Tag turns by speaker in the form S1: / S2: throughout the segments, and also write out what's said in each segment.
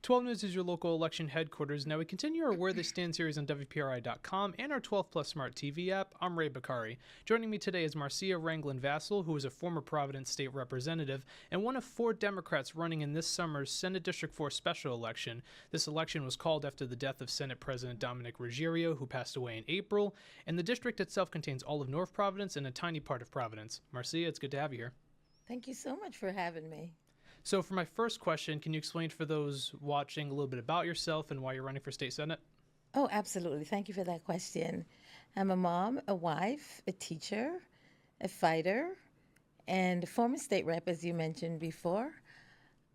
S1: 12 News is your local election headquarters. Now, we continue our Where They Stand series on WPRI.com and our 12 Plus Smart TV app. I'm Ray Bakari. Joining me today is Marcia Ranglin-Vassell, who is a former Providence state representative and one of 4 Democrats running in this summer's Senate District 4 special election. This election was called after the death of Senate President Dominic Ruggiero, who passed away in April, and the district itself contains all of North Providence and a tiny part of Providence. Marcia, it's good to have you here.
S2: Thank you so much for having me.
S1: So for my first question, can you explain for those watching a little bit about yourself and why you're running for state senate?
S2: Oh, absolutely. Thank you for that question. I'm a mom, a wife, a teacher, a fighter, and a former state rep, as you mentioned before.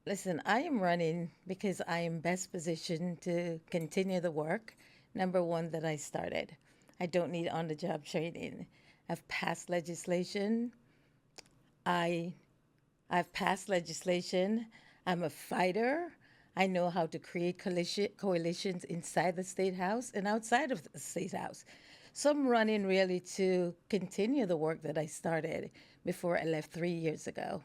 S2: Listen, I am running because I am best positioned to continue the work, number one, that I started. I don't need on-the-job training. I've passed legislation. I've passed legislation. I'm a fighter. I know how to create coalitions inside the State House and outside of the State House. So I'm running really to continue the work that I started before I left 3 years ago.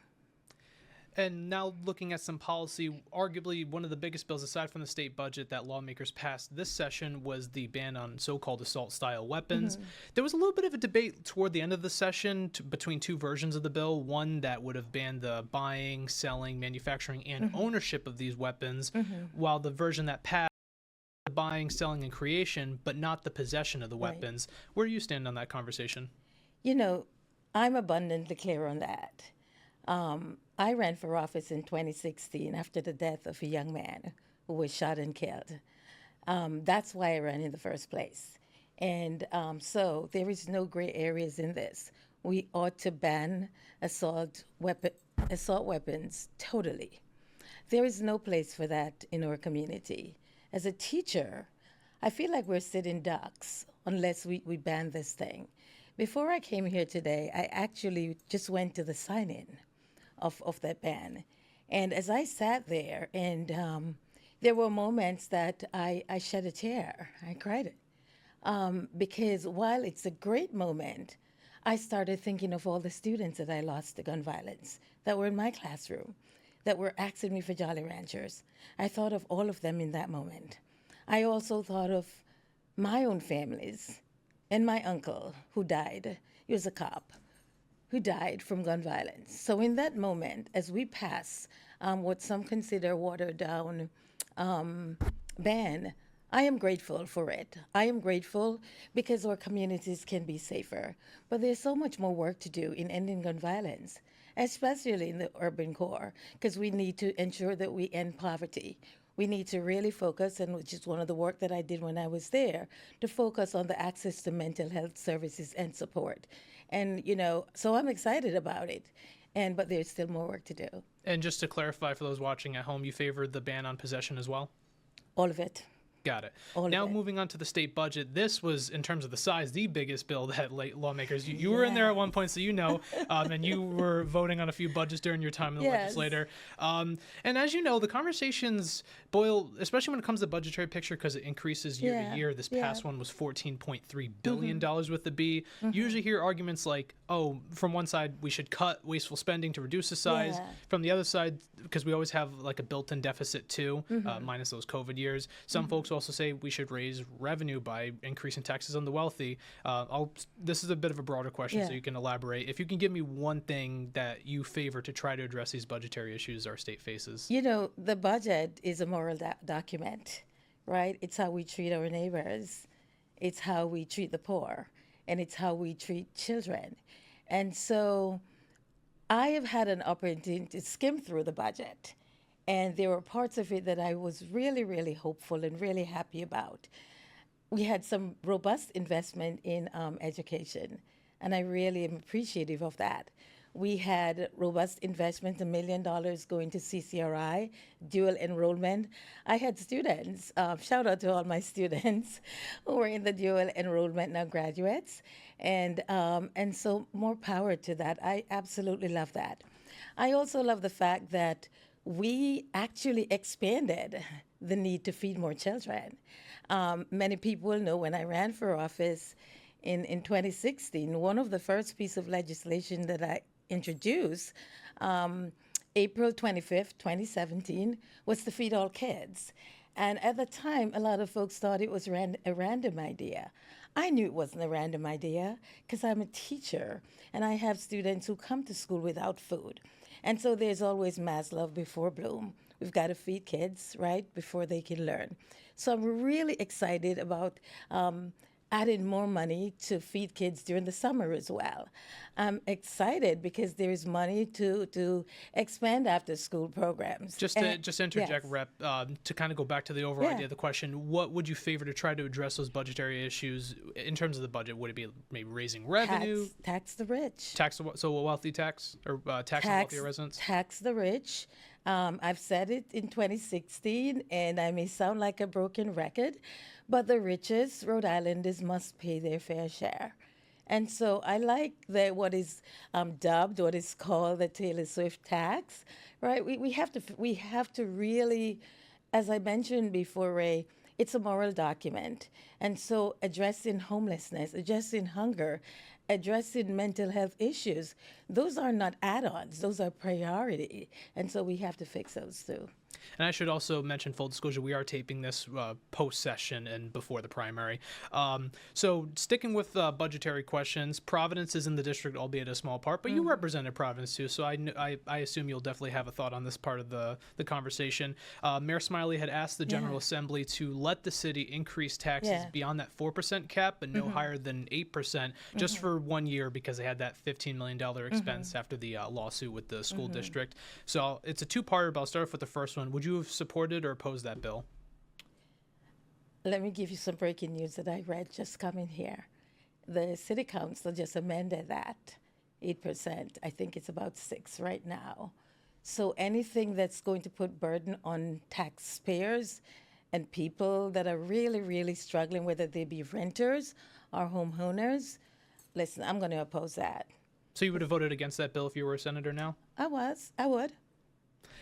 S1: And now looking at some policy, arguably one of the biggest bills aside from the state budget that lawmakers passed this session was the ban on so-called assault-style weapons. There was a little bit of a debate toward the end of the session between 2 versions of the bill, one that would have banned the buying, selling, manufacturing, and ownership of these weapons, while the version that passed the buying, selling, and creation, but not the possession of the weapons. Right. Where do you stand on that conversation?
S2: You know, I'm abundantly clear on that. I ran for office in 2016 after the death of a young man who was shot and killed. That's why I ran in the first place. And so there is no gray areas in this. We ought to ban assault weapons totally. There is no place for that in our community. As a teacher, I feel like we're sitting ducks unless we ban this thing. Before I came here today, I actually just went to the sign-in of that ban. And as I sat there, and there were moments that I shed a tear. I cried because while it's a great moment, I started thinking of all the students that I lost to gun violence that were in my classroom, that were asking me for Jolly Ranchers. I thought of all of them in that moment. I also thought of my own families and my uncle who died. He was a cop who died from gun violence. So in that moment, as we pass what some consider watered down ban, I am grateful for it. I am grateful because our communities can be safer. But there's so much more work to do in ending gun violence, especially in the urban core, because we need to ensure that we end poverty. We need to really focus, and which is one of the work that I did when I was there, to focus on the access to mental health services and support. And, you know, so I'm excited about it, but there's still more work to do.
S1: And just to clarify for those watching at home, you favored the ban on possession as well?
S2: All of it.
S1: Got it. Now moving on to the state budget, this was, in terms of the size, the biggest bill that lawmakers, you were in there at one point, so you know, and you were voting on a few budgets during your time in the legislature. And as you know, the conversations boil, especially when it comes to the budgetary picture, because it increases year to year. This past one was $14.3 billion with the B. You usually hear arguments like, oh, from one side, we should cut wasteful spending to reduce the size. From the other side, because we always have like a built-in deficit too, minus those COVID years. Some folks also say we should raise revenue by increasing taxes on the wealthy. This is a bit of a broader question, so you can elaborate. If you can give me one thing that you favor to try to address these budgetary issues our state faces.
S2: You know, the budget is a moral document, right? It's how we treat our neighbors. It's how we treat the poor. And it's how we treat children. And so I have had an opportunity to skim through the budget. And there were parts of it that I was really, really hopeful and really happy about. We had some robust investment in education, and I really am appreciative of that. We had robust investment, $1 million going to CCRI, dual enrollment. I had students, shout out to all my students who were in the dual enrollment, now graduates. And so more power to that. I absolutely love that. I also love the fact that we actually expanded the need to feed more children. Many people know when I ran for office in 2016, one of the first pieces of legislation that I introduced April 25th, 2017, was to feed all kids. And at the time, a lot of folks thought it was a random idea. I knew it wasn't a random idea because I'm a teacher and I have students who come to school without food. And so there's always Maslow before Bloom. We've got to feed kids, right, before they can learn. So I'm really excited about adding more money to feed kids during the summer as well. I'm excited because there's money to expand after school programs.
S1: Just to interject, Rep, to kind of go back to the overall idea of the question, what would you favor to try to address those budgetary issues in terms of the budget? Would it be maybe raising revenue?
S2: Tax the rich.
S1: So a wealthy tax or tax on wealthier residents?
S2: Tax the rich. I've said it in 2016, and I may sound like a broken record, but the richest Rhode Islanders must pay their fair share. And so I like what is dubbed, what is called the Taylor Swift tax, right? We have to really, as I mentioned before, Ray, it's a moral document. And so addressing homelessness, addressing hunger, addressing mental health issues, those are not add-ons, those are priority. And so we have to fix those too.
S1: And I should also mention, full disclosure, we are taping this post-session and before the primary. So sticking with budgetary questions, Providence is in the district, albeit a small part, but you represented Providence too, so I assume you'll definitely have a thought on this part of the conversation. Mayor Smiley had asked the General Assembly to let the city increase taxes beyond that 4% cap, but no higher than 8%, just for 1 year because they had that $15 million expense after the lawsuit with the school district. So it's a two-parter, but I'll start off with the first one. Would you have supported or opposed that bill?
S2: Let me give you some breaking news that I read just coming here. The city council just amended that 8%. I think it's about 6 right now. So anything that's going to put burden on taxpayers and people that are really, really struggling, whether they be renters or homeowners, listen, I'm going to oppose that.
S1: So you would have voted against that bill if you were a senator now?
S2: I would.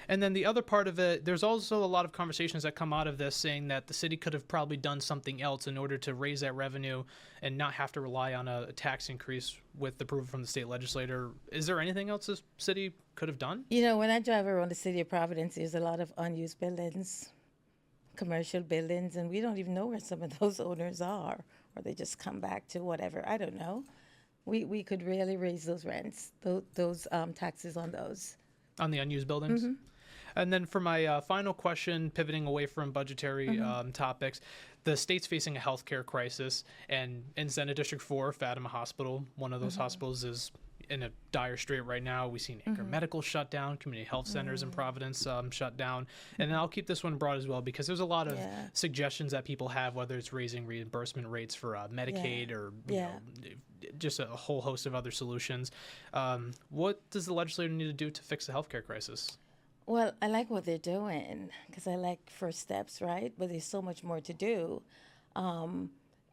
S1: And then the other part of it, there's also a lot of conversations that come out of this saying that the city could have probably done something else in order to raise that revenue and not have to rely on a tax increase with approval from the state legislator. Is there anything else the city could have done?
S2: You know, when I drive around the city of Providence, there's a lot of unused buildings, commercial buildings, and we don't even know where some of those owners are, or they just come back to whatever. I don't know. We could really raise those rents, those taxes on those.
S1: On the unused buildings? And then for my final question, pivoting away from budgetary topics, the state's facing a healthcare crisis, and in Senate District 4, Fatima Hospital, one of those hospitals, is in a dire strait right now. We've seen Anchor Medical shut down, community health centers in Providence shut down. And then I'll keep this one broad as well because there's a lot of suggestions that people have, whether it's raising reimbursement rates for Medicaid or you know, just a whole host of other solutions. What does the legislature need to do to fix the healthcare crisis?
S2: Well, I like what they're doing because I like first steps, right? But there's so much more to do.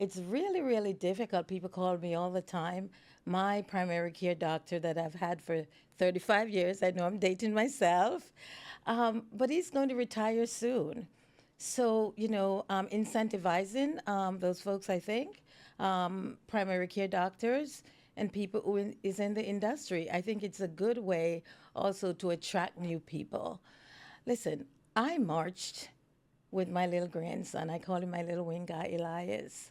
S2: It's really, really difficult. People call me all the time. My primary care doctor that I've had for 35 years, I know I'm dating myself, but he's going to retire soon. So, you know, incentivizing those folks, I think, primary care doctors and people who is in the industry. I think it's a good way also to attract new people. Listen, I marched with my little grandson. I call him my little wing guy, Elias,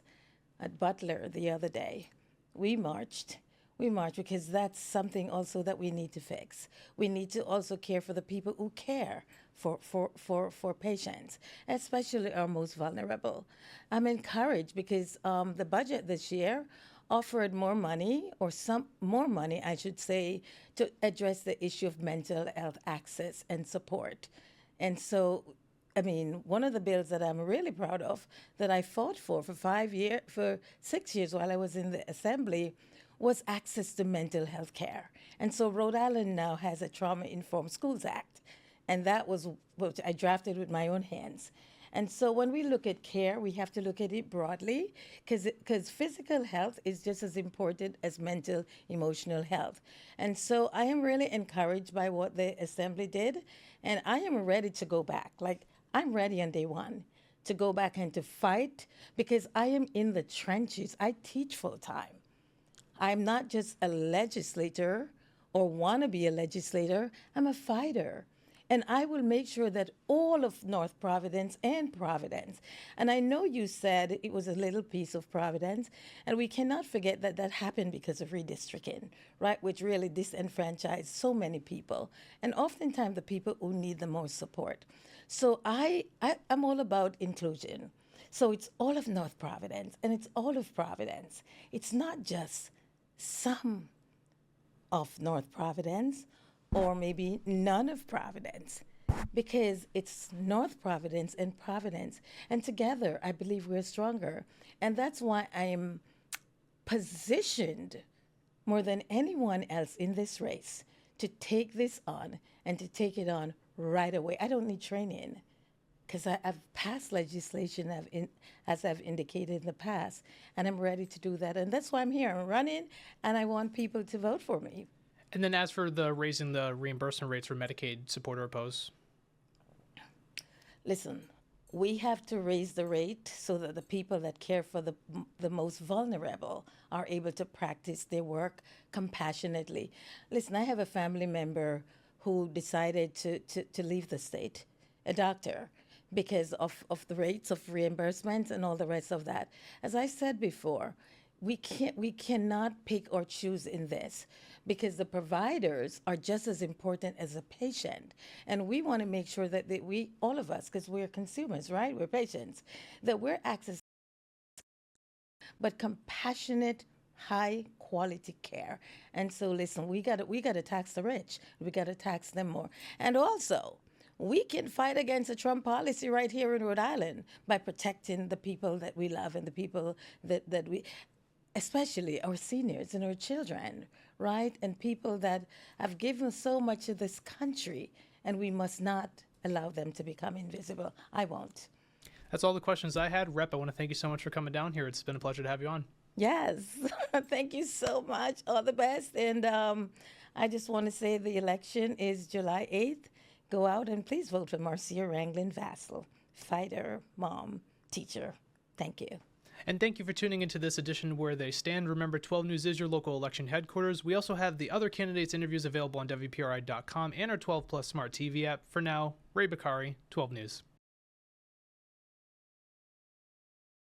S2: at Butler the other day. We marched because that's something also that we need to fix. We need to also care for the people who care for patients, especially our most vulnerable. I'm encouraged because the budget this year offered more money, or some more money, I should say, to address the issue of mental health access and support. And so, I mean, one of the bills that I'm really proud of that I fought for 6 years while I was in the assembly was access to mental health care. And so Rhode Island now has a Trauma-Informed Schools Act, and that was what I drafted with my own hands. And so when we look at care, we have to look at it broadly because physical health is just as important as mental, emotional health. And so I am really encouraged by what the Assembly did, and I am ready to go back. Like, I'm ready on day one to go back and to fight because I am in the trenches. I teach full time. I'm not just a legislator or want to be a legislator. I'm a fighter. And I will make sure that all of North Providence and Providence, and I know you said it was a little piece of Providence, and we cannot forget that that happened because of redistricting, right, which really disenfranchised so many people, and oftentimes the people who need the most support. So I'm all about inclusion. So it's all of North Providence, and it's all of Providence. It's not just some of North Providence, or maybe none of Providence, because it's North Providence and Providence. And together, I believe we're stronger. And that's why I am positioned more than anyone else in this race to take this on and to take it on right away. I don't need training because I've passed legislation as I've indicated in the past, and I'm ready to do that. And that's why I'm here. I'm running, and I want people to vote for me.
S1: And then as for the raising the reimbursement rates for Medicaid, support or oppose?
S2: Listen, we have to raise the rate so that the people that care for the most vulnerable are able to practice their work compassionately. Listen, I have a family member who decided to leave the state, a doctor, because of the rates of reimbursement and all the rest of that. As I said before, we cannot pick or choose in this, because the providers are just as important as the patient. And we want to make sure that we, all of us, because we're consumers, right? We're patients, that we're accessing but compassionate, high quality care. And so listen, we got to tax the rich. We got to tax them more. And also, we can fight against a Trump policy right here in Rhode Island by protecting the people that we love and the people that we, especially our seniors and our children, right? And people that have given so much of this country, and we must not allow them to become invisible. I won't.
S1: That's all the questions I had. Rep, I want to thank you so much for coming down here. It's been a pleasure to have you on.
S2: Yes. Thank you so much. All the best. And I just want to say the election is July 8th. Go out and please vote for Marcia Ranglin-Vassell, fighter, mom, teacher. Thank you.
S1: And thank you for tuning into this edition Where They Stand. Remember, 12 News is your local election headquarters. We also have the other candidates' interviews available on WPRI.com and our 12 Plus Smart TV app. For now, Ray Bakari, 12 News.